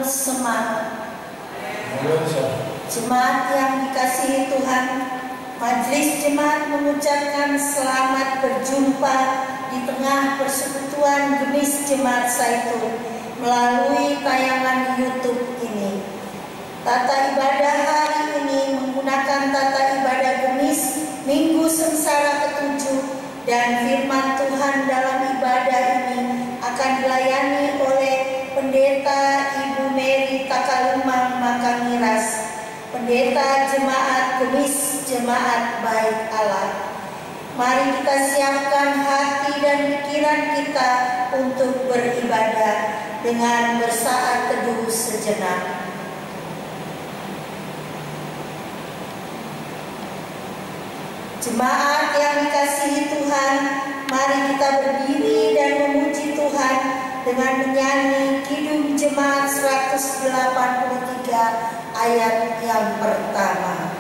Mulun semangat. Jemaat yang dikasihi Tuhan, Majelis Jemaat mengucapkan selamat berjumpa di tengah persekutuan Gemis Jemaat Zaitun melalui tayangan YouTube ini. Tata ibadah hari ini menggunakan tata ibadah Gemis Minggu Sengsara ke-7, dan firman Tuhan dalam ibadah ini akan dilayani oleh Pendeta Ibu Mary Takalumang Makangiras, Pendeta Jemaat Gemis Jemaat Baik Allah. Mari kita siapkan hati dan pikiran kita untuk beribadah dengan bersaat teduh sejenak. Jemaat yang dikasihi Tuhan, mari kita berdiri dan memuji Tuhan dengan menyanyi Kidung Jemaat 183 ayat yang pertama.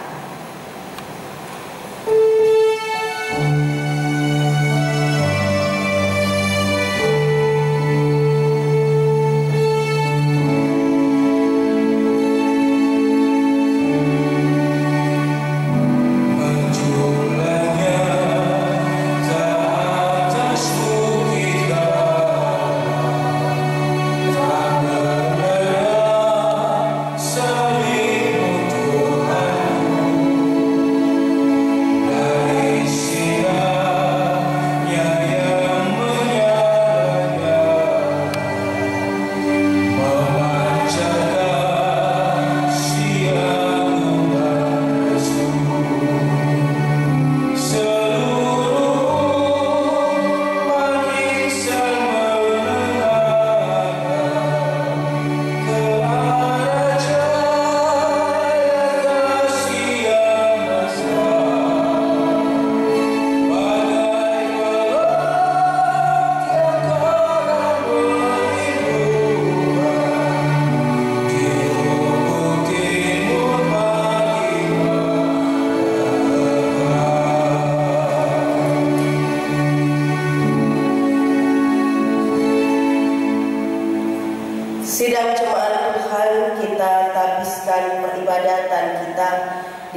Sidang jemaat Tuhan, kita habiskan peribadatan kita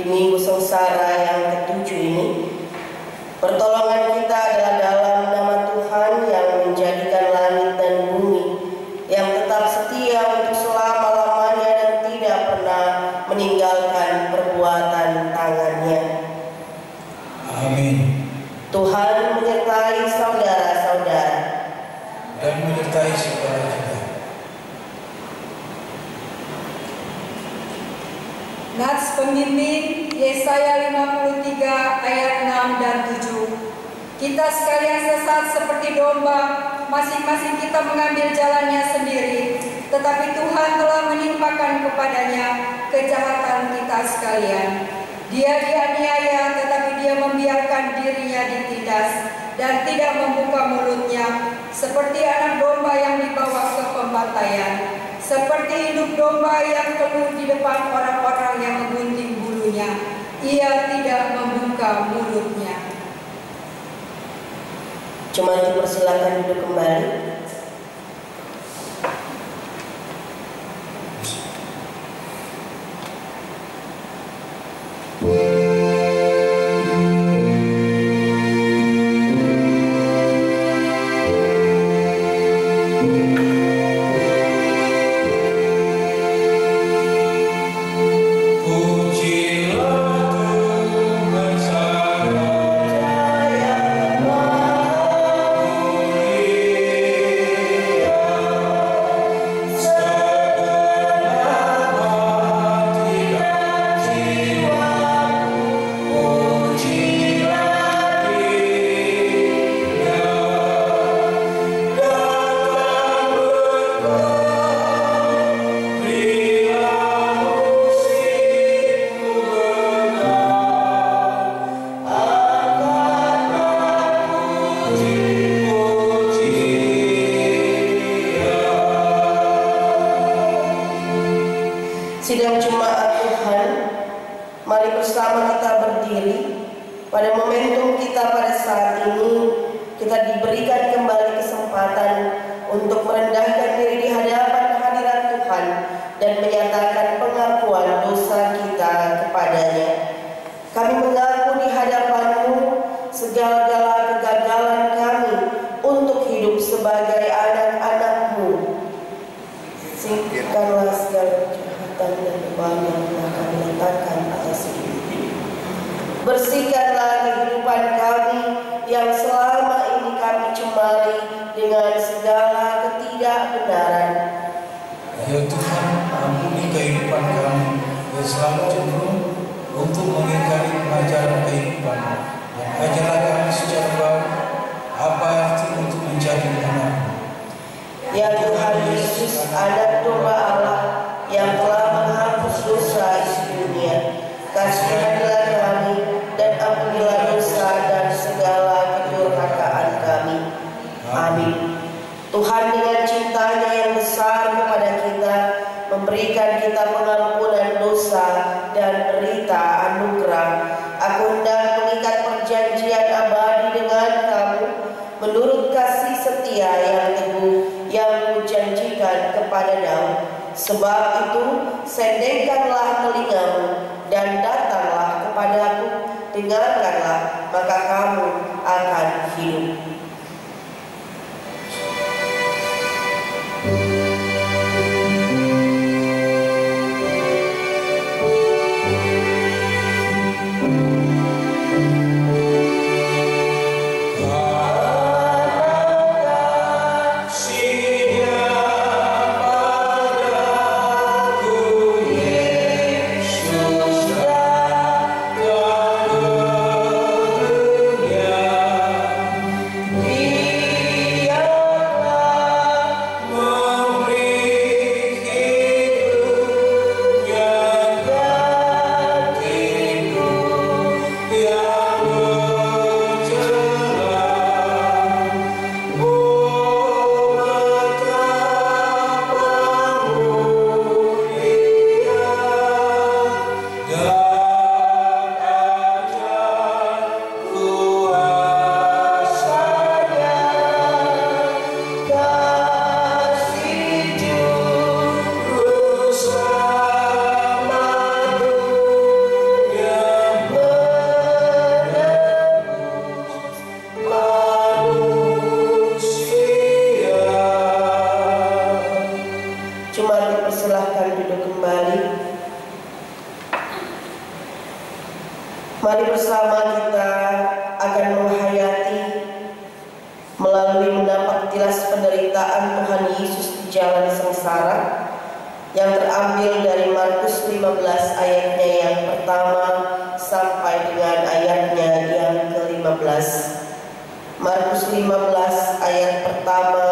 di Minggu Sengsara yang ke-7 ini. Pertolongan kita adalah dalam nama Tuhan yang menjadikan langit dan bumi, yang tetap setia untuk selama-lamanya dan tidak pernah meninggalkan perbuatan tangannya. Amin. Tuhan menyertai saudara-saudara Dan menyertai saudara kita. Nats pemimpin Yesaya 53 ayat 6 dan 7. Kita sekalian sesat seperti domba, masing-masing kita mengambil jalannya sendiri, tetapi Tuhan telah menimpakan kepadanya kejahatan kita sekalian. Dia dianiaya, tetapi dia membiarkan dirinya ditindas dan tidak membuka mulutnya, seperti anak domba yang dibawa ke pembantaian. Seperti hidup domba yang keluh di depan orang-orang yang menggunting bulunya, ia tidak membuka mulutnya. Cuma dipersilakan duduk kembali. Sidang jemaat Tuhan, mari bersama kita berdiri. Pada momentum kita pada saat ini, kita diberikan kembali kesempatan untuk merendahkan diri di hadapan hadirat Tuhan Singkirkanlah segala kejahatan dan beban yang telah kami letakkan atas hidup. Bersihkanlah kehidupan kami yang selama ini kami cemari dengan segala ketidakbenaran. Ya Tuhan, ampuni kehidupan kami yang selalu cenderung untuk mengingkari pengajaran kehidupan, dan ajarlah kami secara baru apa arti untuk menjadi anak. Ya Tuhan Yesus, Anak Domba Allah yang telah menghapus dosa isi dunia, kasihanilah kami dan ampunilah dosa dan segala kedurhakaan kami. Amin. Tuhan dengan cintanya yang besar kepada kita memberikan kita pengampunan dosa dan berita anugerah. Aku hendak mengikat perjanjian abadi dengan kamu menurut kasih setia yang teguh yang kujanjikan kepada Daud. Sebab itu sendengkanlah telingamu dan datanglah kepadaku, dengarkanlah, maka kamu akan hidup. Mari bersama kita akan menghayati melalui mendapat jelas penderitaan Tuhan Yesus di jalan sengsara yang terambil dari Markus 15 ayatnya yang pertama sampai dengan ayatnya yang ke-15. Markus 15 ayat pertama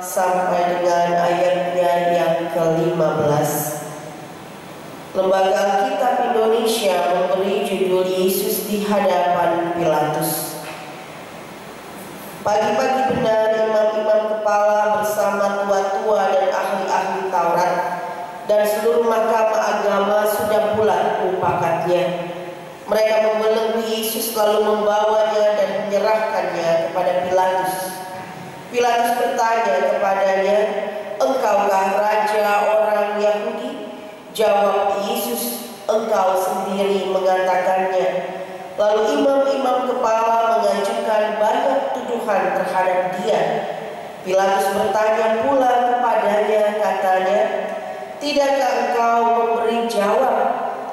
sampai dengan ayatnya yang ke-15. Lembaga Alkitab Indonesia memberi judul Yesus di hadapan Pilatus. Pagi-pagi benar imam-imam kepala bersama tua-tua dan ahli-ahli Taurat dan seluruh mahkamah agama sudah bulat mupakatnya. Mereka membelenggu Yesus lalu membawanya dan menyerahkannya kepada Pilatus. Pilatus bertanya kepadanya, "Engkaukah raja orang Yahudi?" Jawab Yesus, "Engkau sendiri mengatakannya." Lalu imam-imam kepala mengajukan banyak tuduhan terhadap dia. Pilatus bertanya pula kepadanya, katanya, "Tidakkah engkau memberi jawab?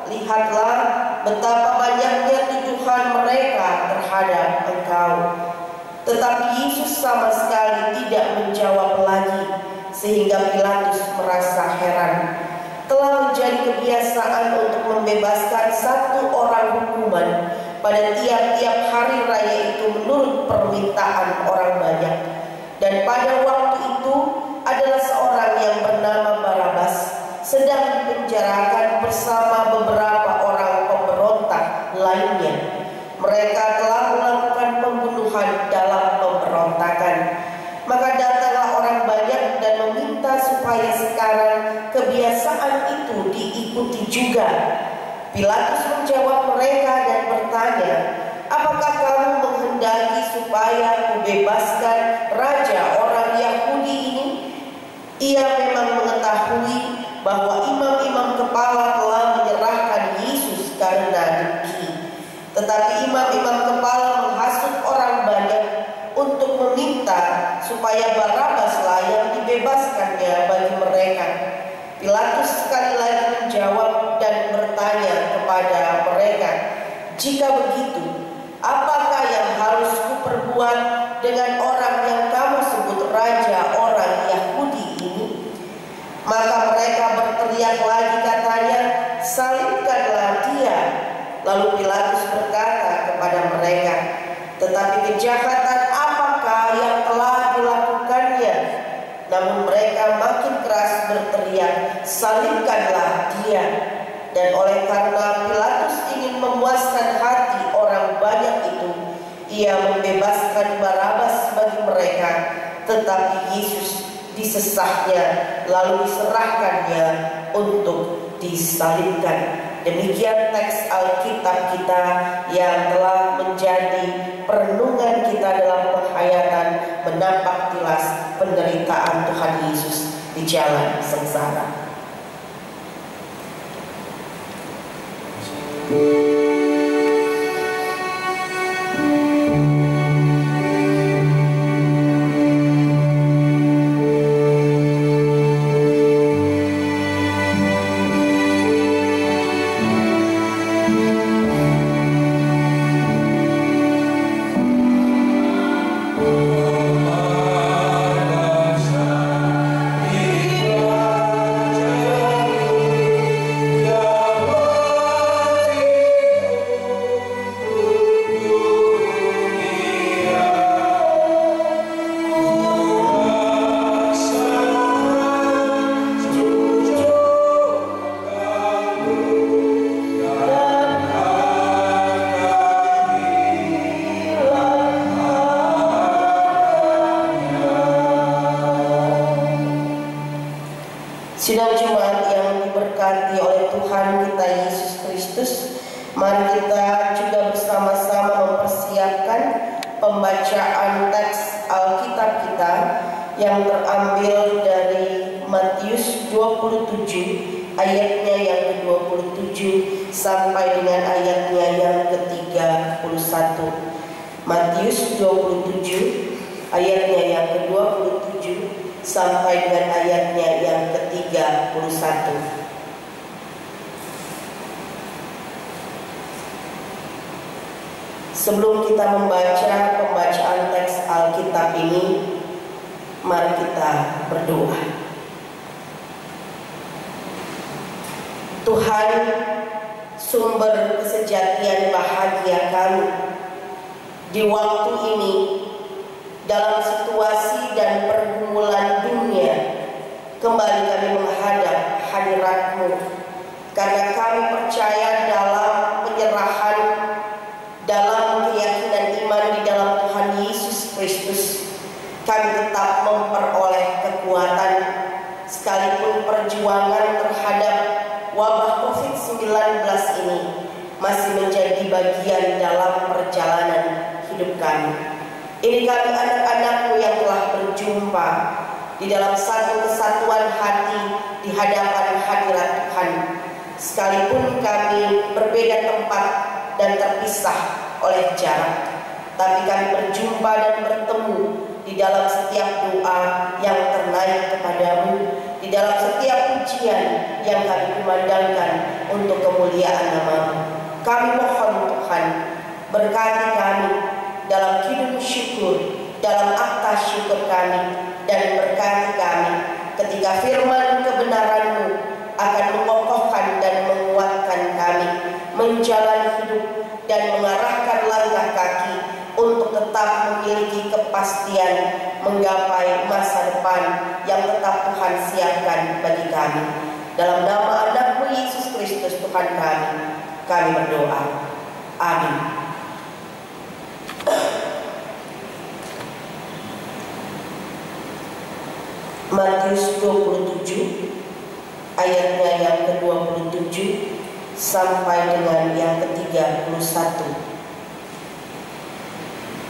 Lihatlah betapa banyaknya tuduhan mereka terhadap engkau." Tetapi Yesus sama sekali tidak menjawab lagi, sehingga Pilatus merasa heran. Telah menjadi kebiasaan untuk membebaskan satu orang hukuman pada tiap-tiap hari raya itu menurut permintaan orang banyak. Dan pada waktu itu adalah seorang yang bernama Barabas sedang dipenjarakan bersama beberapa orang pemberontak lainnya. Mereka telah melakukan pembunuhan dalam pemberontakan. Maka datanglah orang banyak dan meminta supaya sekarang kebiasaan itu diikuti juga. Pilatus menjawab mereka dan bertanya, "Apakah kamu menghendaki supaya kubebaskan raja orang Yahudi ini?" Ia memang mengetahui bahwa imam-imam kepala telah menyerahkan Yesus karena dengki. Tetapi imam-imam kepala menghasut orang banyak untuk meminta supaya Barabaslah yang dibebaskannya bagi mereka. Pilatus sekali lagi menjawab dan bertanya kepada mereka, "Jika begitu, apakah yang harus kuperbuat dengan orang yang kamu sebut raja orang Yahudi ini?" Maka mereka berteriak lagi katanya, "Salibkanlah dia." Lalu Pilatus berkata kepada mereka, "Tetapi kejahatan apakah yang telah dilakukannya?" Namun mereka makin keras berteriak, "Salibkanlah dia." Dan oleh karena Pilatus ingin memuaskan hati orang banyak itu, ia membebaskan Barabas bagi mereka, tetapi Yesus disesahnya lalu diserahkannya untuk disalibkan. Demikian teks Alkitab kita yang telah menjadi perenungan kita dalam penghayatan menampak jelas penderitaan Tuhan Yesus di jalan sengsara. Sidang Jumat yang diberkati oleh Tuhan kita Yesus Kristus, mari kita juga bersama-sama mempersiapkan pembacaan teks Alkitab kita yang terambil dari Matius 27 ayatnya yang ke-27 sampai dengan ayatnya yang ke-31. Matius 27 ayatnya yang ke-27 sampai dengan ayatnya yang ke-31. Sebelum kita membaca pembacaan teks Alkitab ini, mari kita berdoa. Tuhan, sumber kesejatian bahagia kami, di waktu ini dalam situasi dan pergumulan dunia, kembali kami menghadap hadirat-Mu, karena kami percaya dalam penyerahan, dalam keyakinan iman di dalam Tuhan Yesus Kristus, kami tetap memperoleh kekuatan, sekalipun perjuangan terhadap wabah COVID-19 ini masih menjadi bagian dalam perjalanan hidup kami. Ini kami anak-anak-Mu yang telah berjumpa di dalam satu kesatuan hati di hadapan hadirat Tuhan. Sekalipun kami berbeda tempat dan terpisah oleh jarak, tapi kami berjumpa dan bertemu di dalam setiap doa yang ternaik kepadamu, di dalam setiap pujian yang kami kumandangkan untuk kemuliaan nama-Mu. Kami mohon Tuhan, berkati kami dalam kidung syukur, dalam akta syukur kami, dan berkati kami ketika firman kebenaran-Mu akan mengokohkan dan menguatkan kami menjalani hidup dan mengarahkan langkah kaki untuk tetap memiliki kepastian menggapai masa depan yang tetap Tuhan siapkan bagi kami. Dalam nama anak-Mu Yesus Kristus Tuhan kami berdoa. Amin. Matius 27 ayatnya yang ke-27 sampai dengan yang ke-31.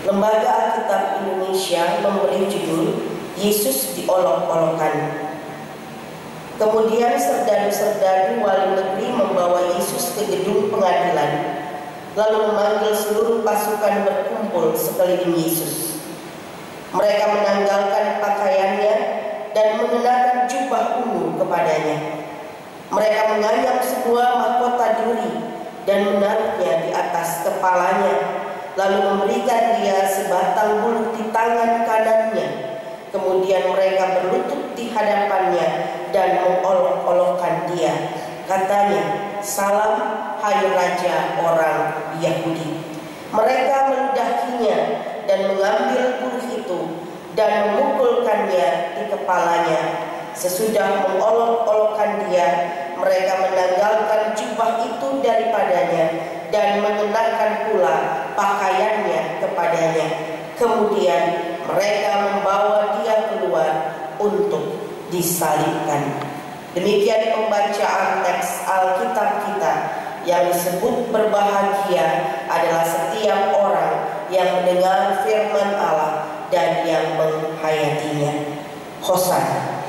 Lembaga Alkitab Indonesia memberi judul Yesus diolok-olokkan. Kemudian serdadu-serdadu wali negeri membawa Yesus ke gedung pengadilan, lalu memanggil seluruh pasukan berkumpul sekeliling Yesus. Mereka menanggalkan pakaiannya dan mengenakan jubah ungu kepadanya. Mereka menganyam sebuah mahkota duri dan menaruhnya di atas kepalanya, lalu memberikan dia sebatang bulu di tangan kanannya. Kemudian mereka berlutut di hadapannya dan mengolok-olokkan dia. Katanya, "Salam, hai Raja orang Yahudi." Mereka meludahinya dan mengambil bulu itu dan memukulkannya di kepalanya. Sesudah mengolok-olokkan dia, mereka menanggalkan jubah itu daripadanya dan mengenakan pula pakaiannya kepadanya. Kemudian mereka membawa dia keluar untuk disalibkan. Demikian pembacaan teks Alkitab kita. Yang disebut berbahagia adalah setiap orang yang mendengar firman Allah dan yang menghayatinya. Hosana.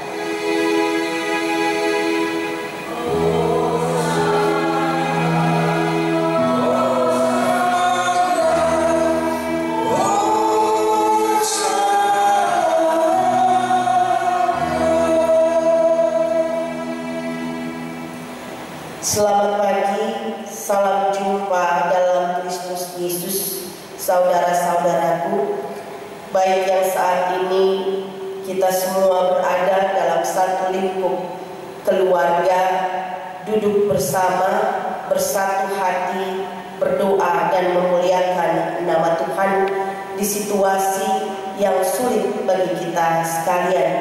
Selamat pagi, salam jumpa dalam Kristus Yesus, saudara-saudaraku. Baik yang saat ini kita semua berada dalam satu lingkup keluarga, duduk bersama, bersatu hati, berdoa dan memuliakan nama Tuhan di situasi yang sulit bagi kita sekalian.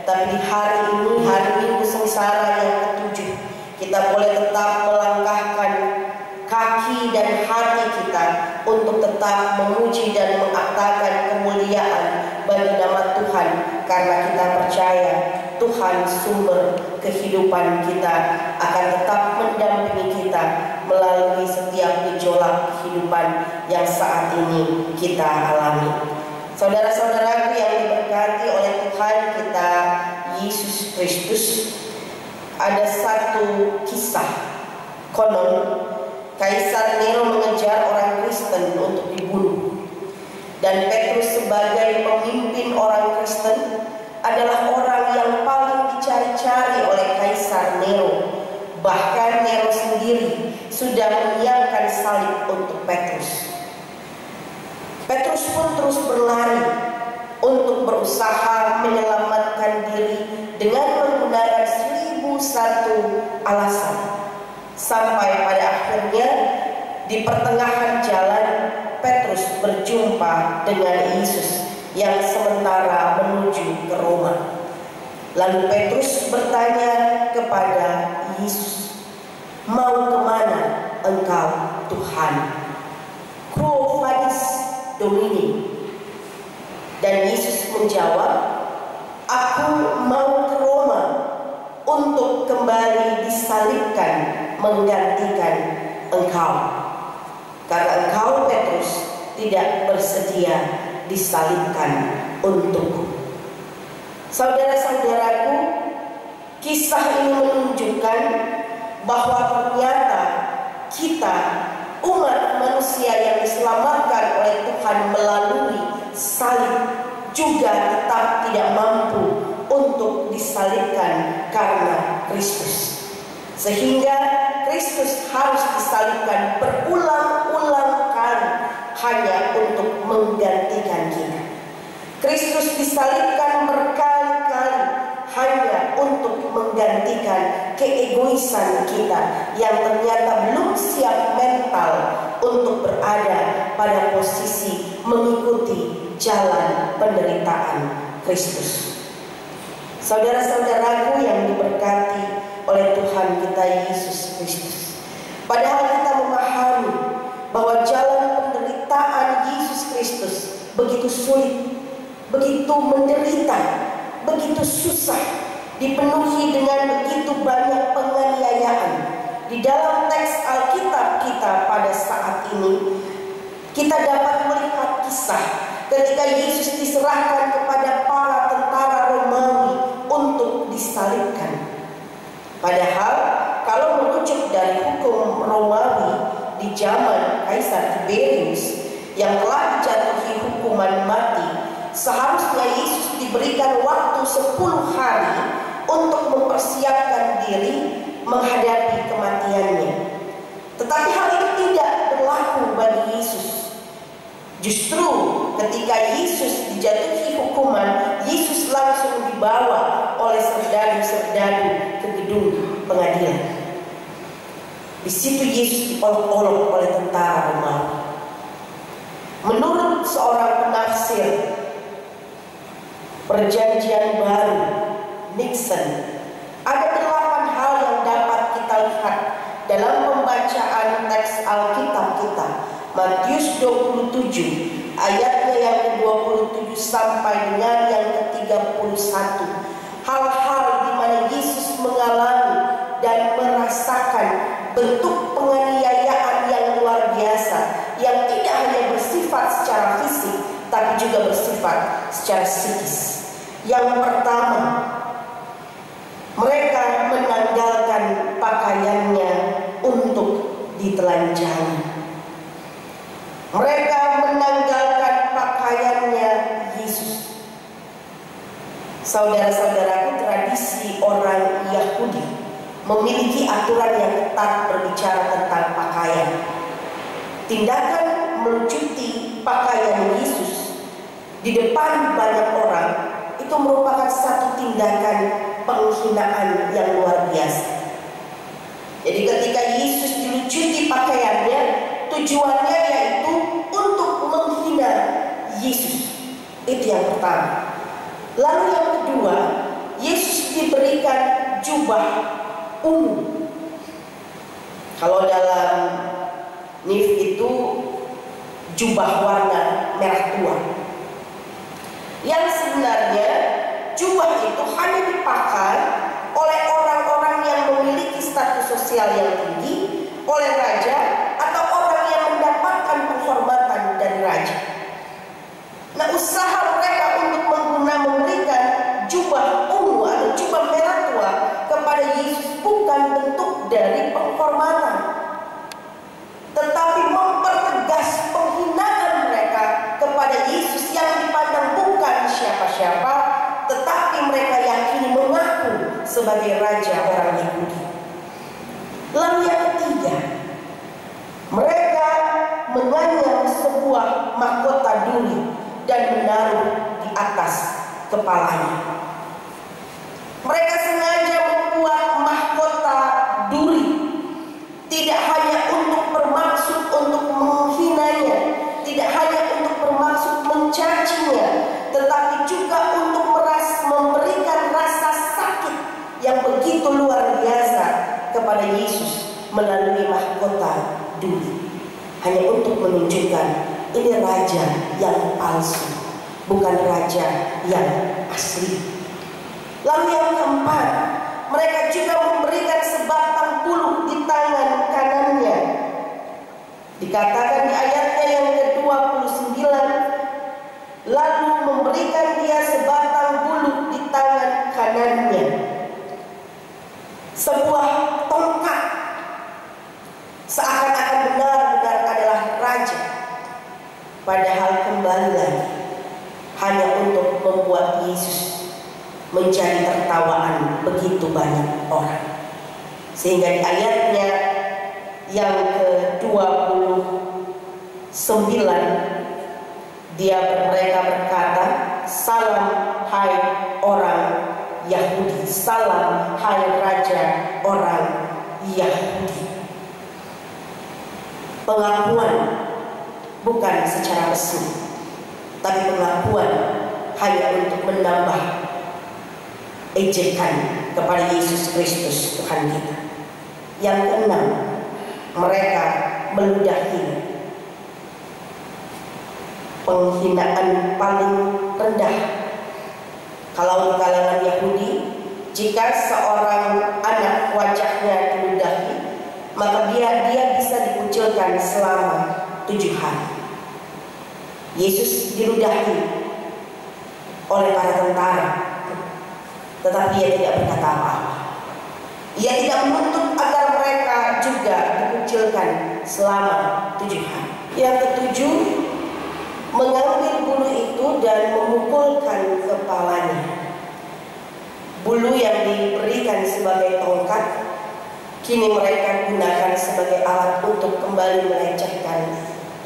Tapi hari ini, hari Minggu Sengsara yang ketujuh, kita boleh tetap melangkahkan kaki dan hati kita untuk tetap memuji dan mengaktakan kemuliaan bagi nama Tuhan, karena kita percaya Tuhan sumber kehidupan kita akan tetap mendampingi kita melalui setiap gejolak kehidupan yang saat ini kita alami. Saudara-saudaraku yang diberkati oleh Tuhan kita Yesus Kristus, ada satu kisah. Konon Kaisar Nero mengejar orang Kristen untuk dibunuh, dan Petrus sebagai pemimpin orang Kristen adalah orang yang paling dicari-cari oleh Kaisar Nero. Bahkan Nero sendiri sudah menyiapkan salib untuk Petrus. Petrus pun terus berlari untuk berusaha menyelamatkan diri dengan menggunakan 1001 alasan. Sampai pada akhirnya di pertengahan jalan Petrus berjumpa dengan Yesus yang sementara menuju ke Roma. Lalu Petrus bertanya kepada Yesus, "Mau kemana engkau, Tuhan?" "Quo vadis, Domini?" Dan Yesus menjawab, "Aku mau ke Roma untuk kembali disalibkan menggantikan engkau, karena engkau Petrus tidak bersedia disalibkan untukku." Saudara-saudaraku, kisah ini menunjukkan bahwa ternyata kita, umat manusia yang diselamatkan oleh Tuhan melalui salib, juga tetap tidak mampu untuk disalibkan karena Kristus. Sehingga Kristus harus disalibkan berulang-ulang kali hanya untuk menggantikan kita. Kristus disalibkan berkali-kali hanya untuk menggantikan keegoisan kita yang ternyata belum siap mental untuk berada pada posisi mengikuti jalan penderitaan Kristus. Saudara-saudaraku yang diberkati oleh Tuhan kita Yesus Kristus, padahal kita memahami bahwa jalan penderitaan Yesus Kristus begitu sulit, begitu menderita, begitu susah, dipenuhi dengan begitu banyak penganiayaan. Di dalam teks Alkitab kita pada saat ini, kita dapat melihat kisah ketika Yesus diserahkan kepada para tentara Romawi untuk disalibkan. Padahal kalau merujuk dari hukum Romawi di zaman Kaisar Tiberius yang telah dijatuhi hukuman mati, seharusnya Yesus diberikan waktu 10 hari untuk mempersiapkan diri menghadapi Justru ketika Yesus dijatuhi hukuman, Yesus langsung dibawa oleh serdadu-serdadu ke gedung pengadilan. Di situ Yesus diolok-olok oleh tentara Romawi. Menurut seorang penafsir Perjanjian Baru, Nixon, ada 8 hal yang dapat kita lihat dalam pembacaan teks Alkitab kita. Matius 27 ayatnya yang ke-27 sampai dengan yang ke-31. Hal-hal di mana Yesus mengalami dan merasakan bentuk penganiayaan yang luar biasa, yang tidak hanya bersifat secara fisik tapi juga bersifat secara psikis. Yang pertama, mereka menanggalkan pakaiannya untuk ditelanjangi. Mereka menanggalkan pakaiannya Yesus. Saudara-saudaraku, tradisi orang Yahudi memiliki aturan yang ketat berbicara tentang pakaian. Tindakan melucuti pakaian Yesus di depan banyak orang itu merupakan satu tindakan penghinaan yang luar biasa. Jadi ketika Yesus dilucuti pakaiannya, tujuannya yaitu untuk menghina Yesus. Itu yang pertama. Lalu yang kedua, Yesus diberikan jubah ungu. Kalau dalam NIV itu jubah warna merah tua. Yang sebenarnya jubah itu hanya dipakai oleh orang-orang yang memiliki status sosial yang tinggi, oleh raja, atau orang yang mendapatkan penghormatan dari raja. Nah, usaha mereka untuk memberikan jubah ungu atau jubah merah tua kepada Yesus bukan bentuk dari penghormatan, tetapi mempertegas penghinaan mereka kepada Yesus yang dipandang bukan siapa-siapa, tetapi mereka yakini mengaku sebagai raja orang Yahudi. Lalu yang ketiga, mereka menganyam sebuah mahkota duri dan menaruh di atas kepalanya. Mereka sengaja membuat mahkota duri tidak hanya untuk bermaksud untuk menghinanya, tidak hanya untuk bermaksud mencacinya, tetapi juga untuk memberikan rasa sakit yang begitu luar biasa kepada Yesus melalui mahkota duri, hanya untuk menunjukkan ini raja yang palsu, bukan raja yang asli. Lalu yang keempat, mereka juga memberikan sebatang bulu di tangan kanannya. Dikatakan di ayatnya yang ke-29, lalu memberikan dia sebatang bulu di tangan kanannya. Sebuah tongkat, seakan-akan benar-benar adalah raja, padahal kembali lagi hanya untuk membuat Yesus menjadi tertawaan begitu banyak orang. Sehingga di ayatnya yang ke-29 mereka berkata, "Salam hai orang Yahudi, salam hai raja orang Yahudi." Pengakuan bukan secara resmi, tapi pengakuan hanya untuk menambah ejekan kepada Yesus Kristus Tuhan kita. Yang keenam, mereka meludahi penghinaan paling rendah. Kalau di kalangan Yahudi, jika seorang anak wajahnya diludahi, maka dia bisa dikucilkan selama 7 hari. Yesus diludahi oleh para tentara, tetapi ia tidak berkata apa-apa. Ia tidak menuntut agar mereka juga dikucilkan selama 7 hari. Yang ketujuh, mengambil bulu itu dan memukulkan kepalanya. Bulu yang diberikan sebagai tongkat, kini mereka gunakan sebagai alat untuk kembali melecehkan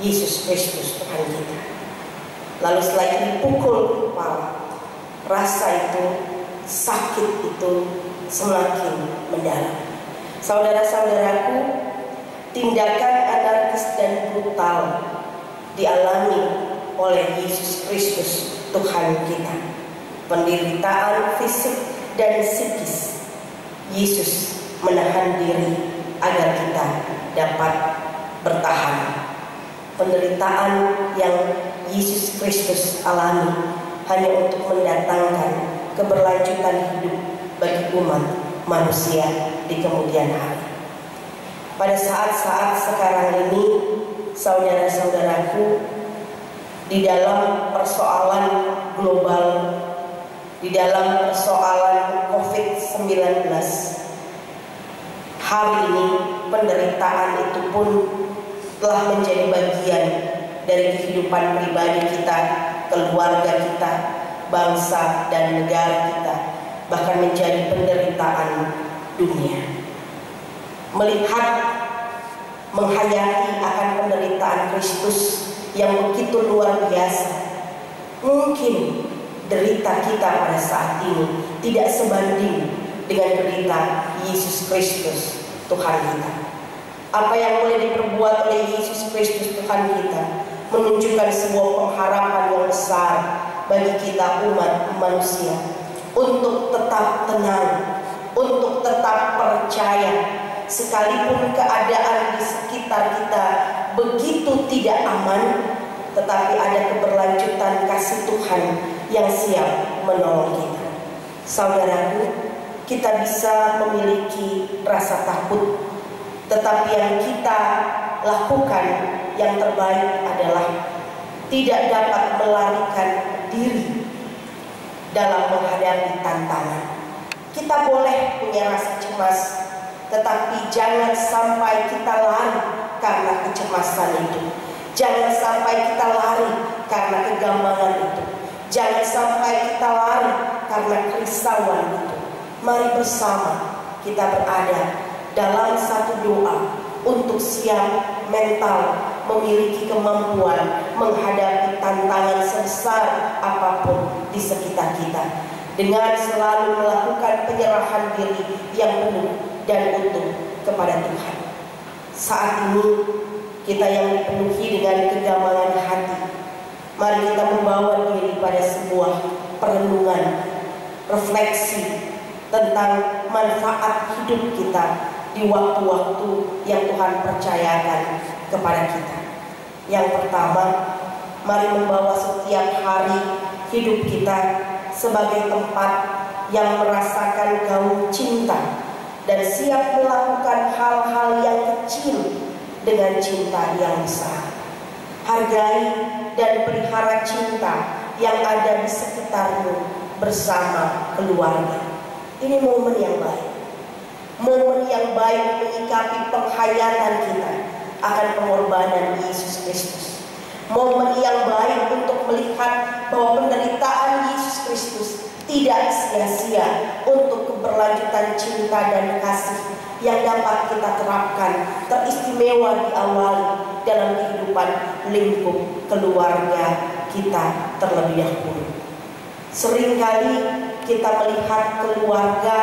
Yesus Kristus Tuhan kita. Lalu setelah itu dipukul kepala. Rasa itu, sakit itu semakin mendalam. Saudara-saudaraku, tindakan anarkis dan brutal dialami oleh Yesus Kristus Tuhan kita. Penderitaan fisik dan psikis, Yesus menahan diri agar kita dapat bertahan. Penderitaan yang Yesus Kristus alami hanya untuk mendatangkan keberlanjutan hidup bagi umat manusia di kemudian hari. Pada saat-saat sekarang ini, saudara-saudaraku, di dalam persoalan global, di dalam persoalan COVID-19, hari ini penderitaan itu pun telah menjadi bagian dari kehidupan pribadi kita, keluarga kita, bangsa dan negara kita, bahkan menjadi penderitaan dunia. Melihat, menghayati akan penderitaan Kristus yang begitu luar biasa, mungkin derita kita pada saat ini tidak sebanding dengan derita Yesus Kristus Tuhan kita. Apa yang boleh diperbuat oleh Yesus Kristus Tuhan kita menunjukkan sebuah pengharapan yang besar bagi kita umat manusia untuk tetap tenang, untuk tetap percaya sekalipun keadaan di sekitar kita begitu tidak aman, tetapi ada keberlanjutan kasih Tuhan yang siap menolong kita. Saudaraku, kita bisa memiliki rasa takut, tetapi yang kita lakukan yang terbaik adalah tidak dapat melarikan diri dalam menghadapi tantangan. Kita boleh punya rasa cemas, tetapi jangan sampai kita lari karena kecemasan itu. Jangan sampai kita lari karena kegambangan itu. Jangan sampai kita lari karena kerisauan itu. Mari bersama kita berada dalam satu doa untuk siap mental memiliki kemampuan menghadapi tantangan sebesar apapun di sekitar kita, dengan selalu melakukan penyerahan diri yang penuh dan utuh kepada Tuhan. Saat ini kita yang dipenuhi dengan kegambangan hati, mari kita membawa diri pada sebuah perenungan, refleksi tentang manfaat hidup kita di waktu-waktu yang Tuhan percayakan kepada kita. Yang pertama, mari membawa setiap hari hidup kita sebagai tempat yang merasakan gaung cinta dan siap melakukan hal-hal yang kecil dengan cinta yang besar. Hargai dan pelihara cinta yang ada di sekitarmu bersama keluarga. Ini momen yang baik. Momen yang baik menyikapi penghayatan kita akan pengorbanan Yesus Kristus. Momen yang baik untuk melihat bahwa penderitaan Yesus Kristus tidak sia-sia untuk keberlanjutan cinta dan kasih yang dapat kita terapkan, teristimewa diawali dalam kehidupan lingkup keluarga kita terlebih dahulu. Seringkali kita melihat keluarga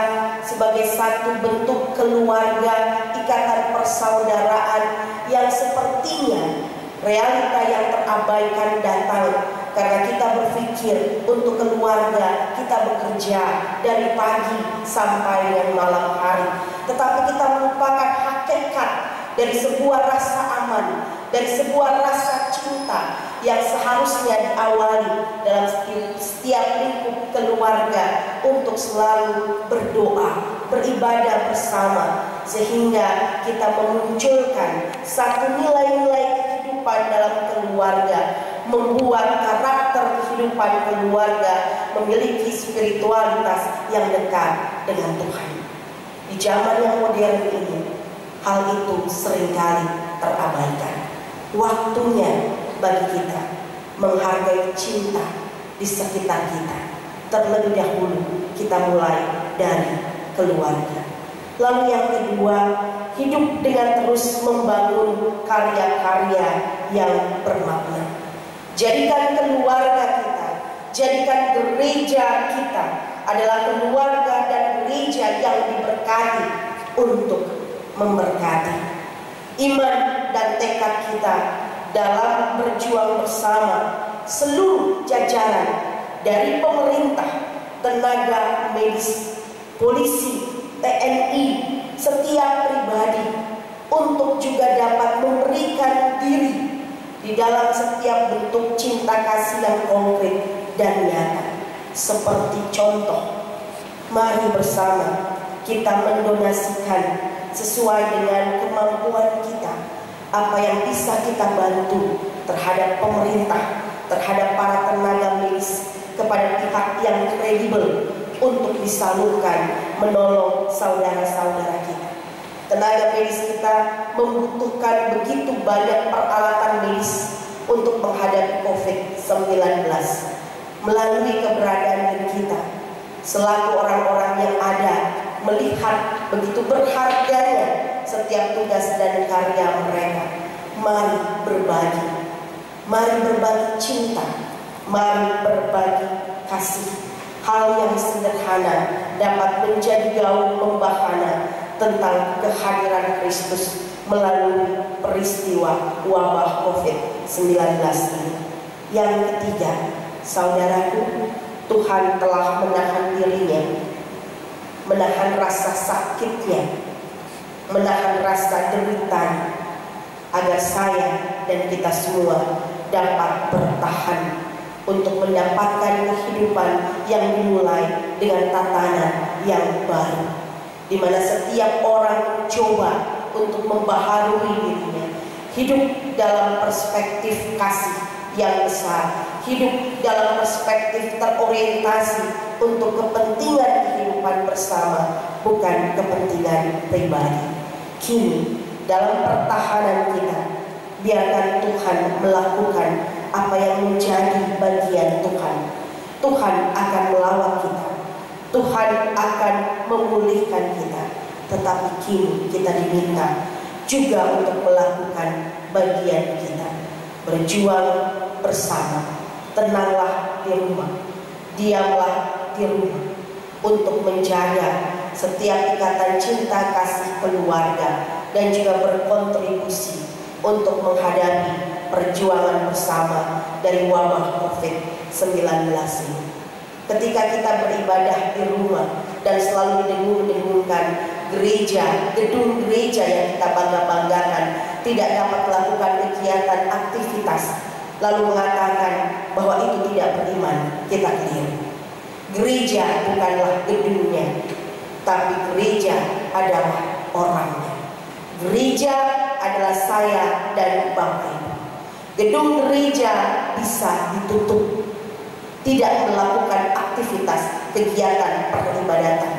sebagai satu bentuk keluarga, ikatan persaudaraan yang sepertinya realita yang terabaikan datang karena kita berpikir untuk keluarga kita bekerja dari pagi sampai dengan malam hari, tetapi kita melupakan hakikat dari sebuah rasa aman, dari sebuah rasa cinta yang seharusnya diawali dalam setiap lingkup keluarga untuk selalu berdoa, beribadah bersama, sehingga kita memunculkan satu nilai-nilai kehidupan dalam keluarga, membuat karakter kehidupan keluarga memiliki spiritualitas yang dekat dengan Tuhan. Di zaman yang modern ini, hal itu seringkali terabaikan. Waktunya bagi kita menghargai cinta di sekitar kita. Terlebih dahulu kita mulai dari keluarga. Lalu yang kedua, hidup dengan terus membangun karya-karya yang bermakna. Jadikan keluarga kita, jadikan gereja kita adalah keluarga dan gereja yang diberkati untuk memberkati. Iman dan tekad kita dalam berjuang bersama seluruh jajaran dari pemerintah, tenaga medis, polisi, TNI, setiap pribadi untuk juga dapat memberikan diri di dalam setiap bentuk cinta kasih yang konkret dan nyata. Seperti contoh, mari bersama kita mendonasikan sesuai dengan kemampuan kita apa yang bisa kita bantu terhadap pemerintah, terhadap para tenaga medis, kepada pihak yang kredibel untuk disalurkan menolong saudara-saudara kita. Tenaga medis kita membutuhkan begitu banyak peralatan medis untuk menghadapi COVID-19. Melalui keberadaan diri kita selaku orang-orang yang ada, melihat begitu berharganya setiap tugas dan karya mereka, mari berbagi, mari berbagi cinta, mari berbagi kasih. Hal yang sederhana dapat menjadi gaung pembahana tentang kehadiran Kristus melalui peristiwa wabah COVID-19 ini. Yang ketiga, saudaraku, Tuhan telah menahan dirinya, menahan rasa sakitnya, menahan rasa deritanya, agar saya dan kita semua dapat bertahan untuk mendapatkan kehidupan yang dimulai dengan tatanan yang baru, di mana setiap orang mencoba untuk membaharui dirinya, hidup dalam perspektif kasih yang besar, hidup dalam perspektif terorientasi untuk kepentingan kehidupan bersama, bukan kepentingan pribadi. Kini dalam pertahanan kita, biarkan Tuhan melakukan apa yang menjadi bagian Tuhan. Tuhan akan melawat kita, Tuhan akan memulihkan kita. Tetapi kini kita diminta juga untuk melakukan bagian kita, berjuang bersama. Tenanglah di rumah, diamlah di rumah, untuk menjaga setiap ikatan cinta kasih keluarga dan juga berkontribusi untuk menghadapi perjuangan bersama dari wabah COVID-19 ini. Ketika kita beribadah di rumah dan selalu didengung-dengungkan gereja, gedung gereja yang kita bangga-banggakan tidak dapat melakukan kegiatan aktivitas, lalu mengatakan bahwa itu tidak beriman, kita keliru. Gereja bukanlah gedungnya, tapi gereja adalah orangnya. Gereja adalah saya dan Bapak Ibu. Gedung gereja bisa ditutup, tidak melakukan aktivitas kegiatan peribadatan,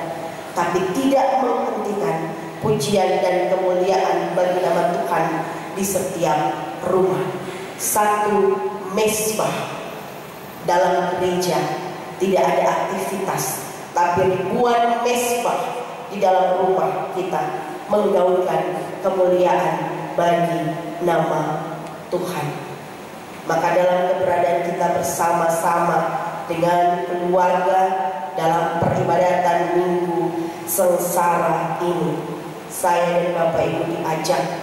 tapi tidak menghentikan pujian dan kemuliaan bagi nama Tuhan di setiap rumah. Satu mesbah dalam gereja tidak ada aktivitas, tapi ribuan mesbah di dalam rumah kita menggaungkan kemuliaan bagi nama Tuhan. Maka dalam keberadaan kita bersama-sama dengan keluarga dalam peribadatan Minggu Sengsara ini, saya dan Bapak Ibu diajak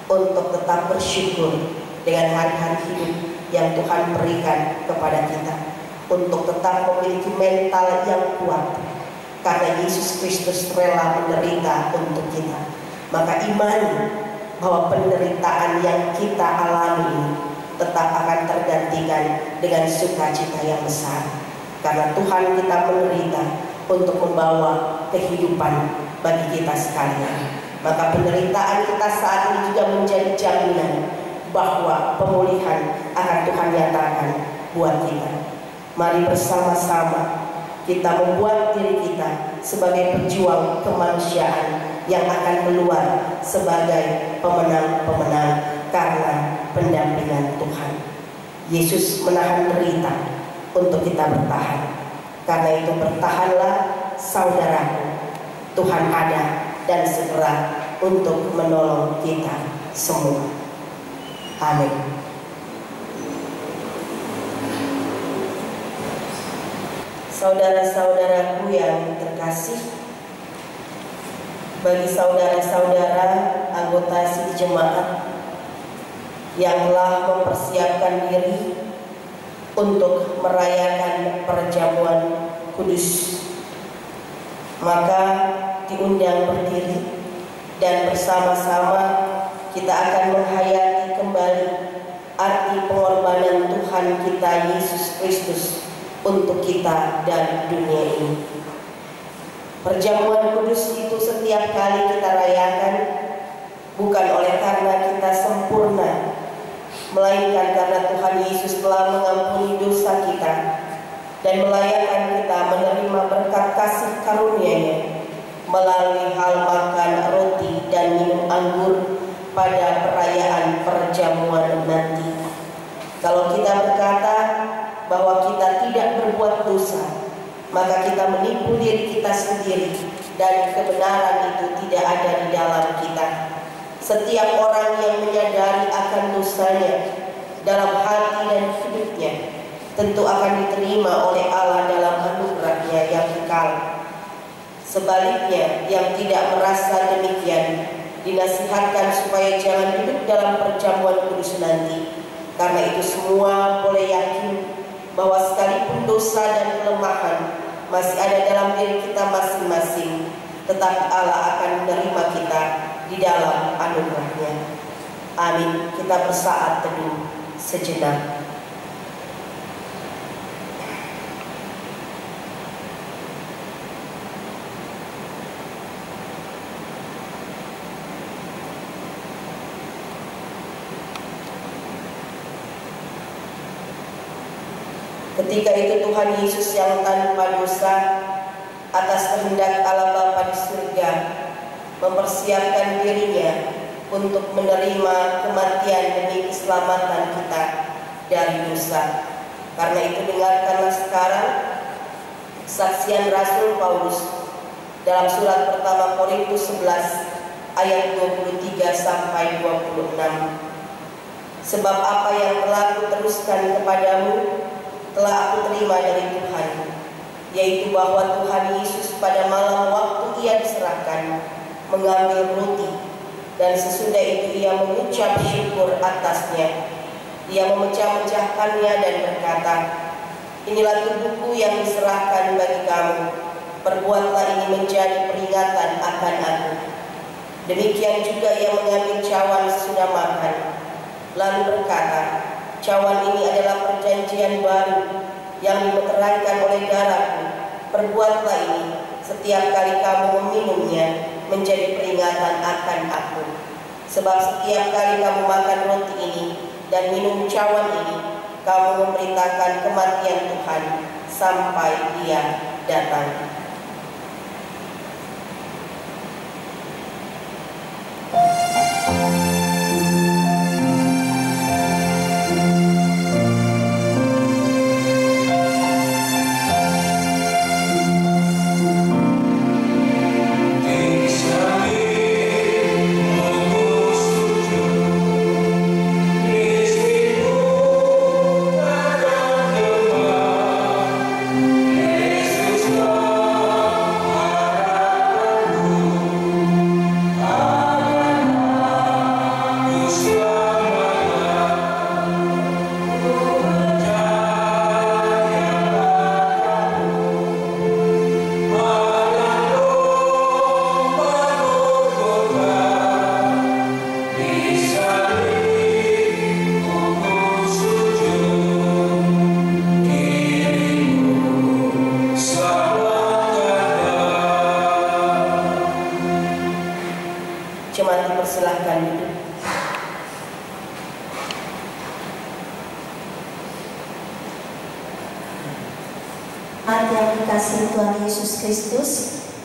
untuk tetap bersyukur dengan hari-hari hidup yang Tuhan berikan kepada kita, untuk tetap memiliki mental yang kuat, karena Yesus Kristus rela menderita untuk kita. Maka imani bahwa penderitaan yang kita alami ini tetap akan tergantikan dengan sukacita yang besar, karena Tuhan kita menderita untuk membawa kehidupan bagi kita sekalian. Maka penderitaan kita saat ini juga menjadi jaminan bahwa pemulihan akan Tuhan nyatakan buat kita. Mari bersama-sama kita membuat diri kita sebagai pejuang kemanusiaan yang akan keluar sebagai pemenang-pemenang karena pendampingan Tuhan. Yesus menahan derita untuk kita bertahan. Karena itu bertahanlah saudaraku. Tuhan ada dan segera untuk menolong kita semua. Amin. Saudara-saudaraku yang terkasih, bagi saudara-saudara anggota sidang jemaat yang telah mempersiapkan diri untuk merayakan perjamuan kudus, maka diundang berdiri dan bersama-sama kita akan menghayati kembali arti pengorbanan Tuhan kita Yesus Kristus untuk kita dan dunia ini. Perjamuan kudus itu setiap kali kita rayakan bukan oleh karena kita sempurna, melainkan karena Tuhan Yesus telah mengampuni dosa kita dan melayakkan kita menerima berkat kasih karunia-Nya melalui hal makan roti dan minum anggur pada perayaan perjamuan nanti. Kalau kita berkata bahwa kita tidak berbuat dosa, maka kita menipu diri kita sendiri dan kebenaran itu tidak ada di dalam kita. Setiap orang yang menyadari akan dosanya dalam hati dan hidupnya tentu akan diterima oleh Allah dalam anugerah-Nya yang kekal. Sebaliknya, yang tidak merasa demikian dinasihatkan supaya jangan hidup dalam perjamuan kudus nanti. Karena itu semua boleh yakin bahwa sekalipun dosa dan kelemahan masih ada dalam diri kita masing-masing, tetapi Allah akan menerima kita di dalam anugerah-Nya. Amin. Kita bersaat teduh sejenak. Ketika itu Tuhan Yesus yang tanpa dosa atas kehendak Allah Bapa di surga mempersiapkan dirinya untuk menerima kematian demi keselamatan kita dari dosa. Karena itu dengarkanlah sekarang kesaksian Rasul Paulus dalam surat pertama Korintus 11 ayat 23 sampai 26. Sebab apa yang telah kuteruskan kepadamu telah aku terima dari Tuhan, yaitu bahwa Tuhan Yesus pada malam waktu Ia diserahkan mengambil roti, dan sesudah itu Ia mengucap syukur atasnya. Ia memecah-mecahkannya dan berkata, "Inilah tubuhku yang diserahkan bagi kamu. Perbuatlah ini menjadi peringatan akan aku." Demikian juga Ia mengambil cawan sesudah makan, lalu berkata, "Cawan ini adalah perjanjian baru yang dimeteraikan oleh darahku. Perbuatlah ini setiap kali kamu meminumnya menjadi peringatan akan aku. Sebab setiap kali kamu makan roti ini dan minum cawan ini, kamu memberitakan kematian Tuhan sampai Dia datang." Jemaat dipersilahkan duduk. Jemaat yang dikasihi Tuhan Yesus Kristus,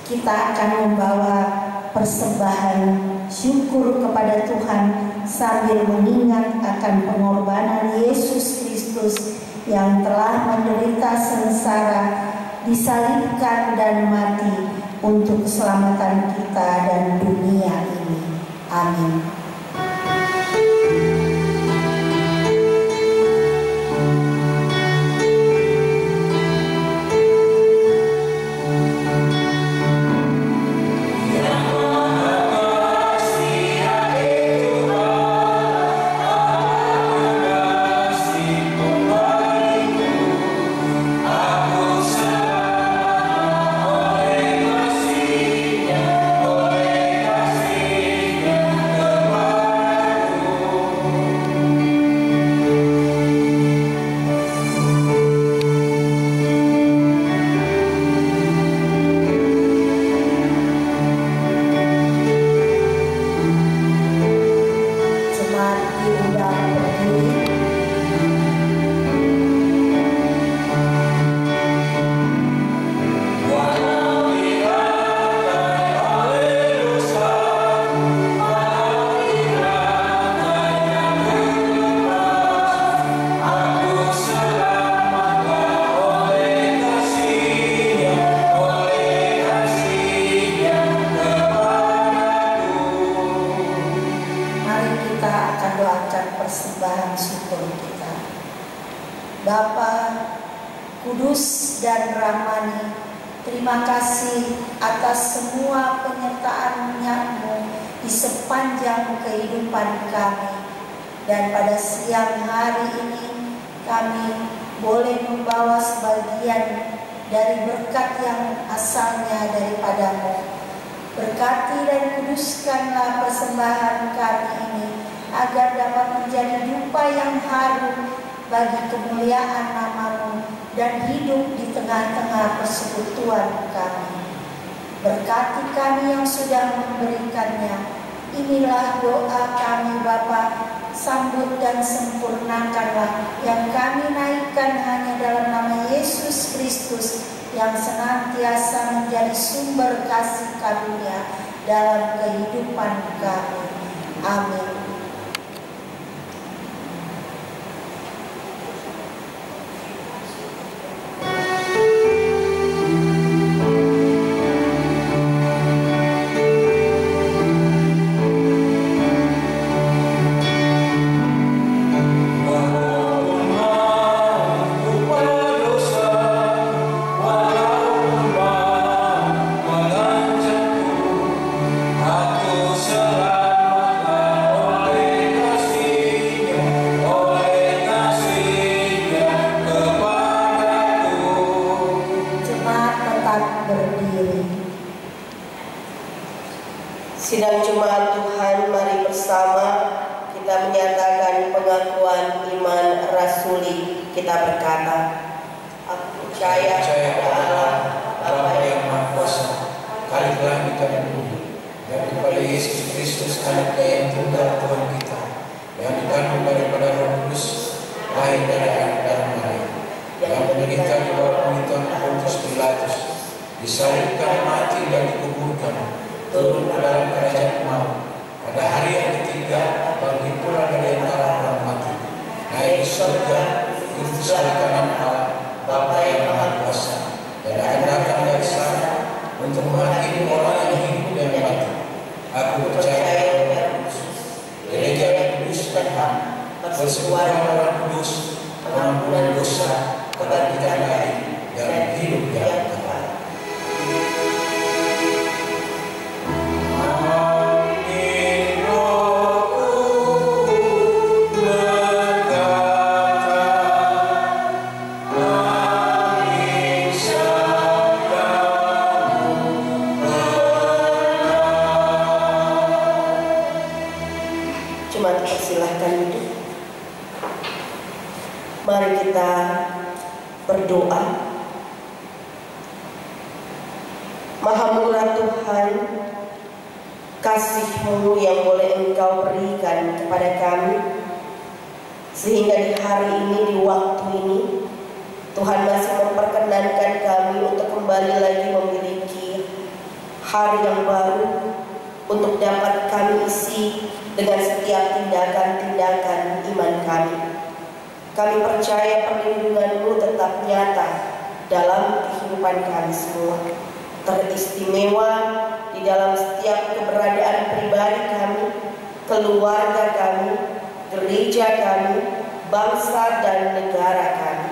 kita akan membawa persembahan syukur kepada Tuhan sambil mengingat akan pengorbanan Yesus Kristus yang telah menderita sengsara, disalibkan dan mati untuk keselamatan kita dan dunia ini. Amin. doakan persembahan syukur kita. Bapa Kudus dan Rahmani, terima kasih atas semua penyertaan-Mu di sepanjang kehidupan kami. Dan pada siang hari ini kami boleh membawa sebagian dari berkat yang asalnya daripada-Mu. Berkati dan kuduskanlah persembahan kami ini agar dapat menjadi dupa yang harum bagi kemuliaan nama-Mu dan hidup di tengah-tengah persekutuan kami. Berkati kami yang sudah memberikannya. Inilah doa kami Bapa, sambut dan sempurnakanlah yang kami naikkan hanya dalam nama Yesus Kristus yang senantiasa menjadi sumber kasih karunia dalam kehidupan kami. Amin. Sidang jemaat Tuhan, mari bersama kita menyatakan pengakuan iman rasuli. Kita berkata, aku percaya kepada Allah, Bapa yang Maha Kuasa, Kali langit dan bumi, dan kepada Yesus Kristus, Anak-Nya yang tunggal Tuhan kita, yang dikandung daripada Roh Kudus, lahir dari anak darah Maria, yang menderita di bawah pemerintahan Pontius Pilatus, disalibkan, mati dan dikuburkan, turun ke dalam kerajaan maut, pada hari yang ketiga bangkit pula dari antara orang mati, naik ke surga, duduk sebelah kanan Allah Bapa yang Maha Kuasa, dan akan datang dari sana untuk menghakimi orang yang hidup dan mati. Aku percaya kepada gereja yang kudus dan ham, persekutuan orang kudus, pengampunan dosa, kebangkitan dari dan hidup yang kekal. Mari kita berdoa. Maha murah Tuhan, kasih-Mu yang boleh Engkau berikan kepada kami, sehingga di hari ini, di waktu ini, Tuhan masih memperkenankan kami untuk kembali lagi memiliki hari yang baru, untuk dapat kami isi dengan setiap tindakan-tindakan iman kami. Kami percaya perlindungan-Mu tetap nyata dalam kehidupan kami semua, teristimewa di dalam setiap keberadaan pribadi kami, keluarga kami, gereja kami, bangsa dan negara kami.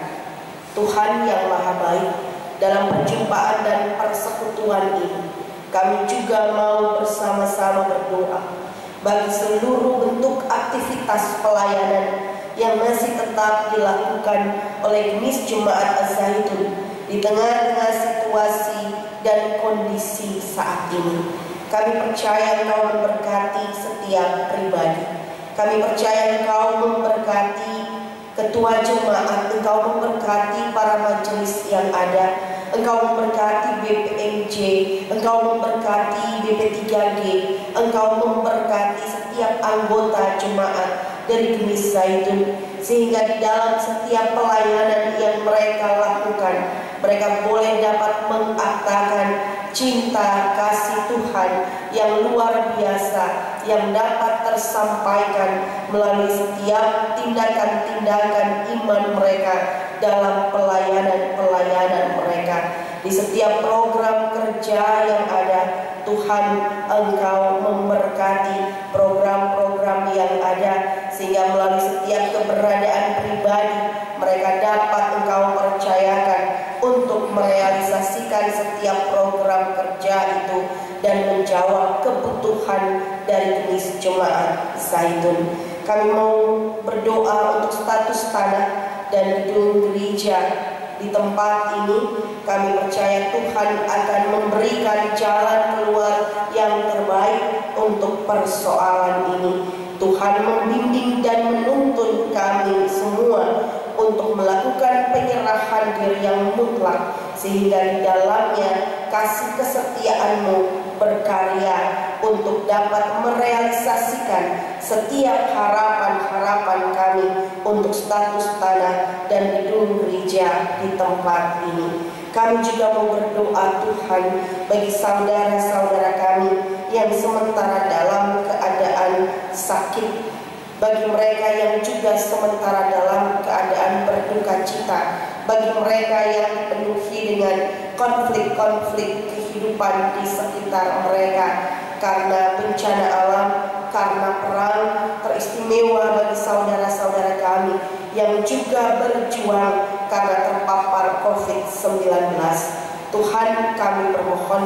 Tuhan yang Maha Baik, dalam perjumpaan dan persekutuan ini, kami juga mau bersama-sama berdoa bagi seluruh bentuk aktivitas pelayanan yang masih tetap dilakukan oleh Gemis Jemaat Az-Zaitun di tengah-tengah situasi dan kondisi saat ini. Kami percaya Engkau memberkati setiap pribadi. Kami percaya Engkau memberkati ketua jemaat, Engkau memberkati para majelis yang ada, Engkau memberkati BPMJ, Engkau memberkati BP3G, Engkau memberkati setiap anggota jemaat dari Gemis Zaitun, sehingga di dalam setiap pelayanan yang mereka lakukan, mereka boleh dapat mengaktakan cinta kasih Tuhan yang luar biasa, yang dapat tersampaikan melalui setiap tindakan-tindakan iman mereka dalam pelayanan-pelayanan mereka. Di setiap program kerja yang ada, Tuhan Engkau memberkati program-program yang ada, sehingga melalui setiap keberadaan pribadi mereka dapat Engkau percayakan untuk merealisasikan setiap program kerja itu dan menjawab kebutuhan dari jenis jemaat Zaitun. Kami mau berdoa untuk status tanah dan gedung gereja di tempat ini. Kami percaya Tuhan akan memberikan jalan keluar yang terbaik untuk persoalan ini. Tuhan membimbing dan menuntun kami semua untuk melakukan penyerahan diri yang mutlak, sehingga di dalamnya kasih kesetiaan-Mu berkarya untuk dapat merealisasikan setiap harapan-harapan kami untuk status tanah dan gedung gereja di tempat ini. Kami juga mau berdoa Tuhan bagi saudara-saudara kami yang sementara dalam keadaan sakit, bagi mereka yang juga sementara dalam keadaan berduka cita, bagi mereka yang dipenuhi dengan konflik-konflik kehidupan di sekitar mereka karena bencana alam, karena perang. Teristimewa bagi saudara-saudara kami yang juga berjuang karena terpapar COVID-19. Tuhan, kami bermohon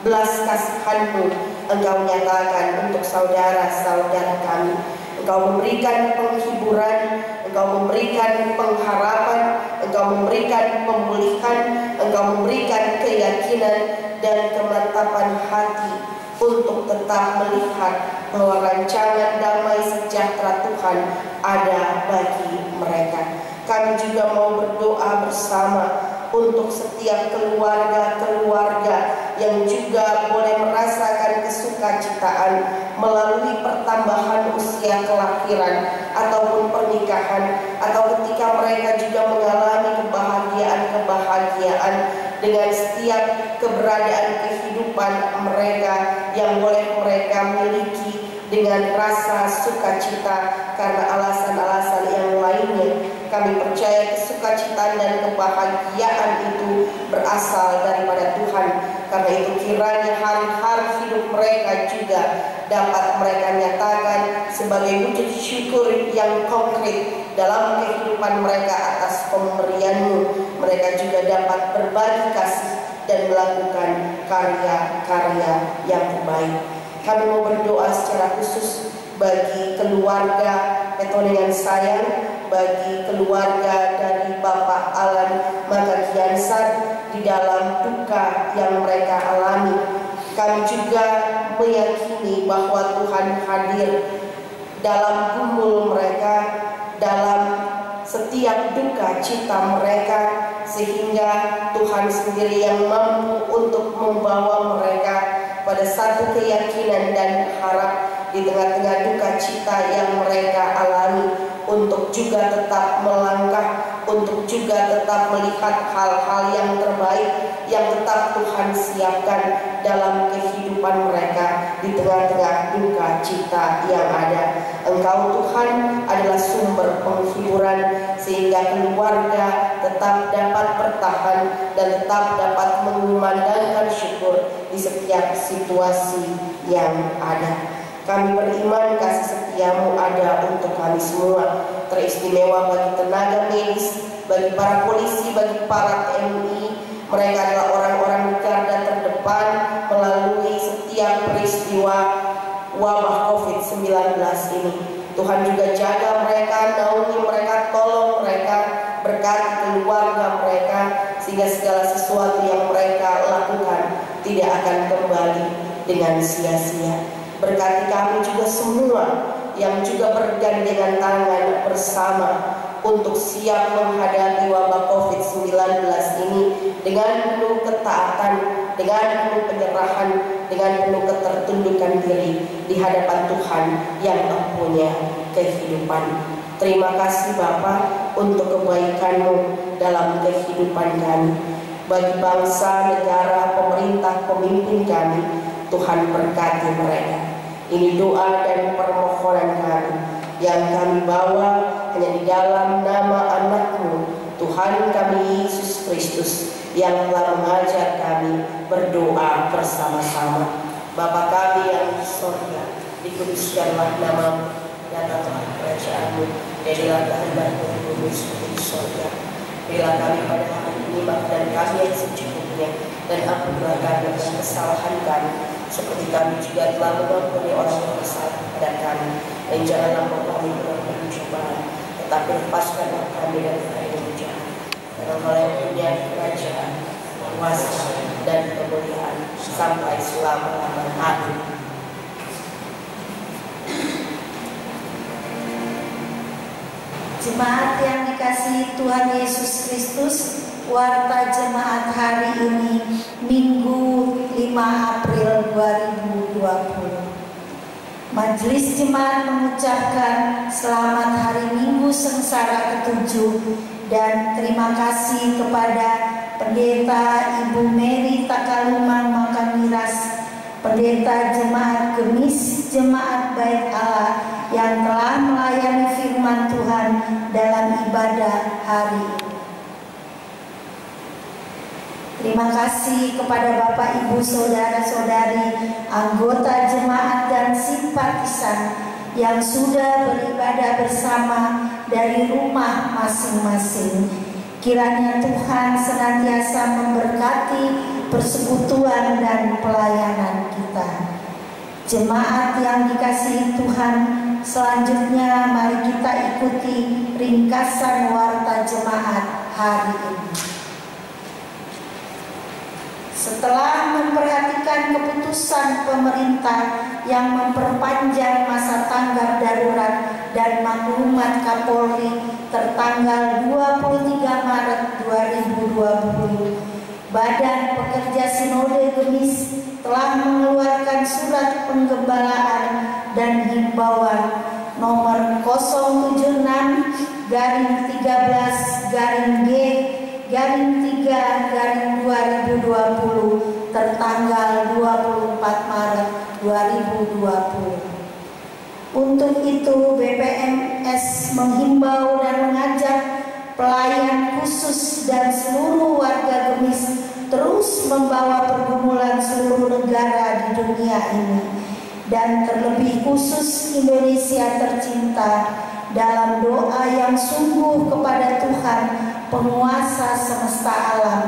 belas kasihan-Mu Engkau nyatakan untuk saudara-saudara kami. Engkau memberikan penghiburan, Engkau memberikan pengharapan, Engkau memberikan pemulihan, Engkau memberikan keyakinan dan kemantapan hati untuk tetap melihat bahwa rancangan damai sejahtera Tuhan ada bagi mereka. Kami juga mau berdoa bersama untuk setiap keluarga-keluarga yang juga boleh merasakan kesukacitaan melalui pertambahan usia kelahiran ataupun pernikahan, atau ketika mereka juga mengalami kebahagiaan-kebahagiaan dengan setiap keberadaan kehidupan mereka yang boleh mereka miliki dengan rasa sukacita karena alasan-alasan yang lainnya. Kami percaya kesukacita dan kebahagiaan itu berasal daripada Tuhan. Karena itu kiranya hari-hari hidup mereka juga dapat mereka nyatakan sebagai wujud syukur yang konkret dalam kehidupan mereka atas pemberian-Mu. Mereka juga dapat berbagi kasih dan melakukan karya-karya yang terbaik. Kami mau berdoa secara khusus bagi keluarga Petoningan Sayang, bagi keluarga dari Bapak Alan Magagiansar di dalam duka yang mereka alami. Kami juga meyakini bahwa Tuhan hadir dalam gumul mereka, dalam setiap duka cita mereka, sehingga Tuhan sendiri yang mampu untuk membawa mereka pada satu keyakinan dan harap di tengah-tengah duka cita yang mereka alami, untuk juga tetap melangkah, untuk juga tetap melihat hal-hal yang terbaik yang tetap Tuhan siapkan dalam kehidupan mereka di tengah-tengah duka cita yang ada. Engkau Tuhan adalah sumber penghiburan, sehingga keluarga tetap dapat bertahan dan tetap dapat mengumandangkan syukur di setiap situasi yang ada. Kami beriman kasih setia-Mu ada untuk kami semua, teristimewa bagi tenaga medis, bagi para polisi, bagi para TNI. Mereka adalah orang-orang garda terdepan melalui setiap peristiwa wabah COVID-19 ini. Tuhan juga jaga mereka, naungi mereka, tolong mereka, berkati keluarga mereka, sehingga segala sesuatu yang mereka lakukan tidak akan kembali dengan sia-sia. Berkati kami juga semua yang juga bergandengan tangan bersama untuk siap menghadapi wabah COVID-19 ini dengan penuh ketaatan, dengan penuh penyerahan, dengan penuh ketertundukan diri di hadapan Tuhan yang mempunyai kehidupan. Terima kasih Bapa untuk kebaikan-Mu dalam kehidupan kami. Bagi bangsa, negara, pemerintah, pemimpin kami, Tuhan berkati mereka. Ini doa dan permohonan kami yang kami bawa hanya di dalam nama anak-Mu, Tuhan kami Yesus Kristus, yang telah mengajar kami berdoa bersama-sama. Bapa kami yang di sorga, dikuduskanlah nama-Mu, datanglah kerajaan-Mu, jadilah kehendak-Mu di bumi seperti di surga. Berilah kami pada hari ini makan kami yang secukupnya, dan ampunilah kami atas kesalahan kami, seperti kami juga telah mengampuni orang yang bersalah kepada kami. Dan janganlah kami berlaku pencobaan, tetapi lepaskanlah kami dari yang jahat. Karena Engkau yang punya kerajaan, kuasa, dan kemuliaan sampai selama-lamanya. Amin. Jemaat yang dikasihi Tuhan Yesus Kristus, warta jemaat hari ini Minggu 5 April 2020. Majelis Jemaat mengucapkan selamat hari Minggu Sengsara ke-7 dan terima kasih kepada Pendeta Ibu Mary Takalumang Makamiras, Pendeta Jemaat Gemis Jemaat Bait Allah yang telah melayani firman Tuhan dalam ibadah hari ini. Terima kasih kepada Bapak Ibu Saudara-saudari, anggota jemaat dan simpatisan yang sudah beribadah bersama dari rumah masing-masing. Kiranya Tuhan senantiasa memberkati persekutuan dan pelayanan kita. Jemaat yang dikasihi Tuhan, selanjutnya mari kita ikuti ringkasan warta jemaat hari ini. Setelah memperhatikan keputusan pemerintah yang memperpanjang masa tanggap darurat dan maklumat Kapolri tertanggal 23 Maret 2020, Badan Pekerja Sinode Gemis telah mengeluarkan surat penggembalaan dan himbauan nomor 076-G-3/2020 tertanggal 24 Maret 2020. Untuk itu BPMS menghimbau dan mengajak pelayan khusus dan seluruh warga Gemis terus membawa pergumulan seluruh negara di dunia ini, dan terlebih khusus Indonesia tercinta, dalam doa yang sungguh kepada Tuhan penguasa semesta alam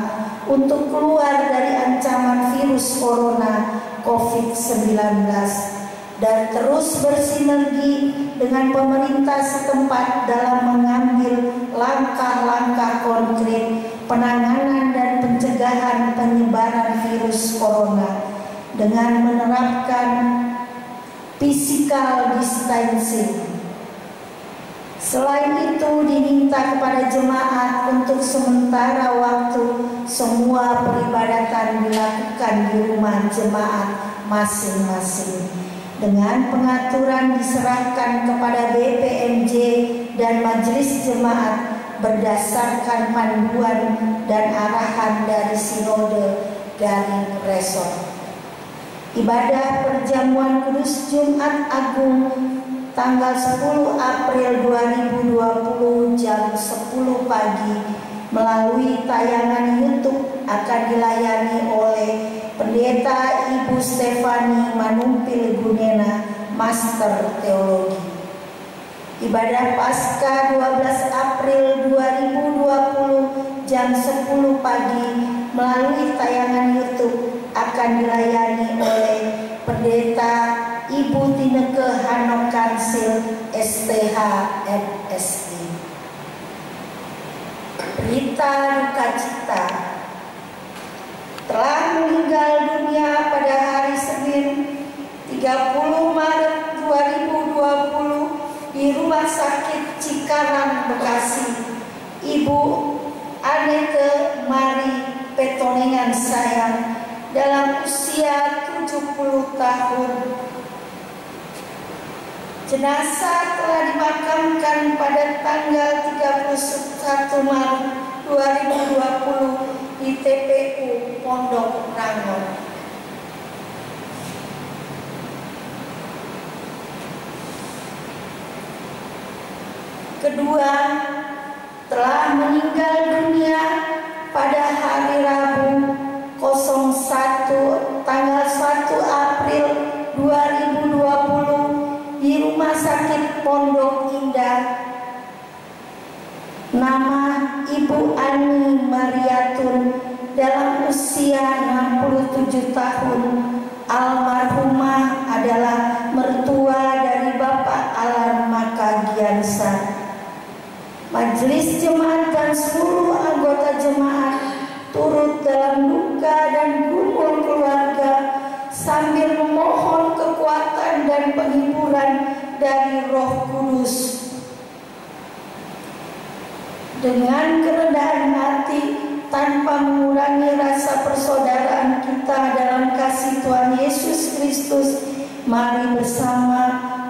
untuk keluar dari ancaman virus corona COVID-19 dan terus bersinergi dengan pemerintah setempat dalam mengambil langkah-langkah konkret penanganan dan pencegahan penyebaran virus corona dengan menerapkan physical distancing. Selain itu diminta kepada jemaat untuk sementara waktu semua peribadatan dilakukan di rumah jemaat masing-masing dengan pengaturan diserahkan kepada BPMJ dan Majelis Jemaat berdasarkan panduan dan arahan dari Sinode Garing Resor. Ibadah perjamuan kudus Jumat Agung tanggal 10 April 2020 jam 10 pagi melalui tayangan YouTube akan dilayani oleh Pendeta Ibu Stefani Manumpil Gunena, Master Teologi. Ibadah Paskah 12 April 2020 jam 10 pagi melalui tayangan YouTube akan dilayani oleh Pendeta Ibu Tineke Hanok Kansil STH MSI. Berita duka cita: telah meninggal dunia pada hari Senin 30 Maret 2020 di Rumah Sakit Cikarang, Bekasi, Ibu Anete Mari Petonengan Sayang dalam usia 70 tahun. Jenazah telah dimakamkan pada tanggal 31 Maret 2020 di TPU Pondok Rangon. Kedua, telah meninggal dunia pada hari Rabu 01 tanggal 1 April 2020 di Rumah Rumah Sakit Pondok Indah, nama Ibu Ani Mariatun dalam usia 67 tahun. Almarhumah adalah mertua dari Bapak Alan Makagiansa. Majelis jemaat dan seluruh anggota jemaat turut dalam duka dan kumpul keluarga sambil memohon kekuatan dan penghiburan dari Roh Kudus. Dengan kerendahan hati, tanpa mengurangi rasa persaudaraan kita dalam kasih Tuhan Yesus Kristus, mari bersama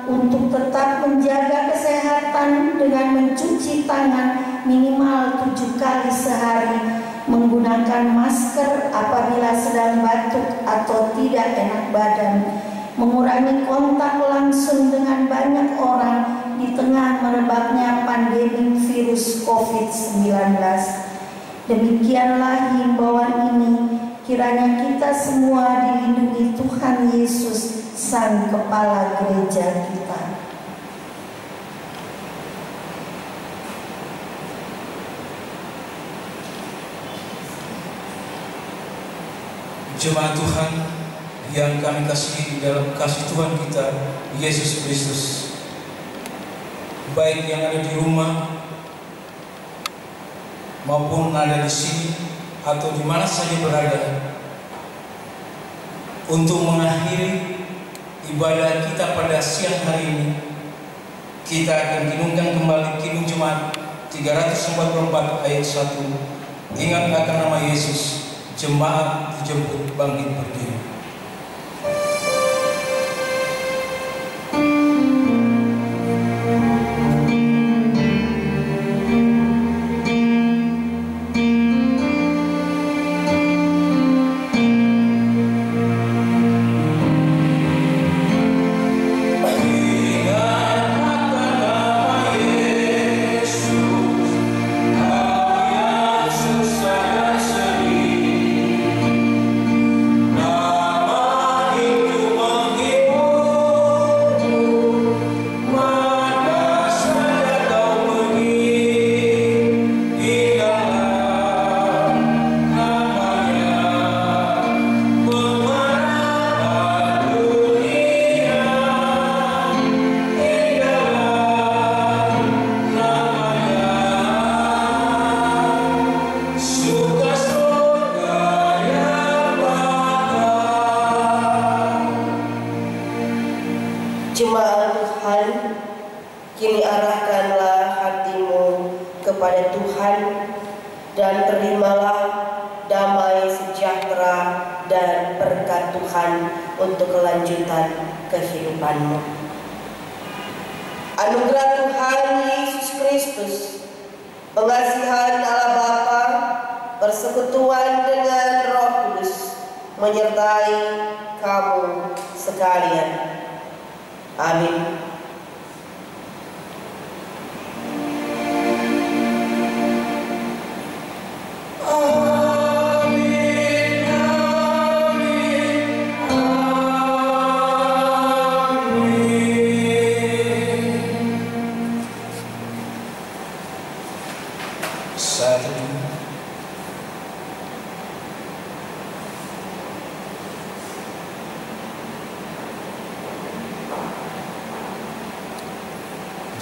untuk tetap menjaga kesehatan dengan mencuci tangan minimal 7 kali sehari, menggunakan masker apabila sedang batuk atau tidak enak badan, mengurangi kontak langsung dengan banyak orang di tengah merebaknya pandemi virus COVID-19. Demikianlah himbauan ini, kiranya kita semua dilindungi Tuhan Yesus, Sang Kepala Gereja kita. Jemaat Tuhan yang kami kasihi di dalam kasih Tuhan kita, Yesus Kristus, baik yang ada di rumah maupun ada di sini atau di mana saja berada, untuk mengakhiri ibadah kita pada siang hari ini, kita akan renungkan kembali Kidung Jemaat 344 ayat 1. Ingat akan nama Yesus, jemaat dijemput bangkit berdiri. Jemaat Tuhan, kini arahkanlah hatimu kepada Tuhan dan terimalah damai sejahtera dan berkat Tuhan untuk kelanjutan kehidupanmu. Anugerah Tuhan Yesus Kristus, pengasihan Allah Bapa, persekutuan dengan Roh Kudus menyertai kamu sekalian. Amin.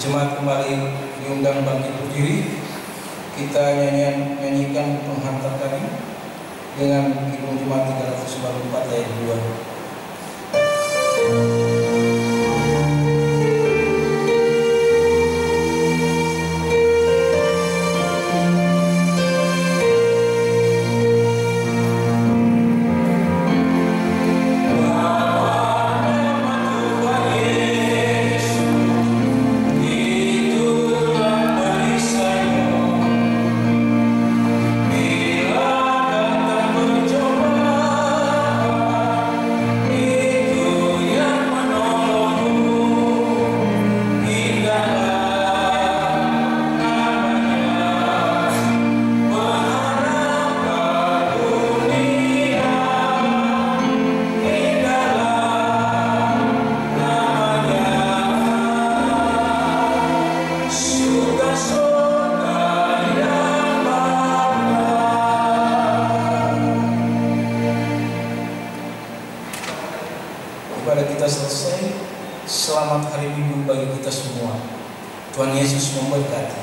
Jemaat kembali diundang bangkit berdiri. Kita nyanyikan penghantar kami dengan Kidung Jemaat 344 ayat 2. bagi kita semua. Tuhan Yesus memberkati.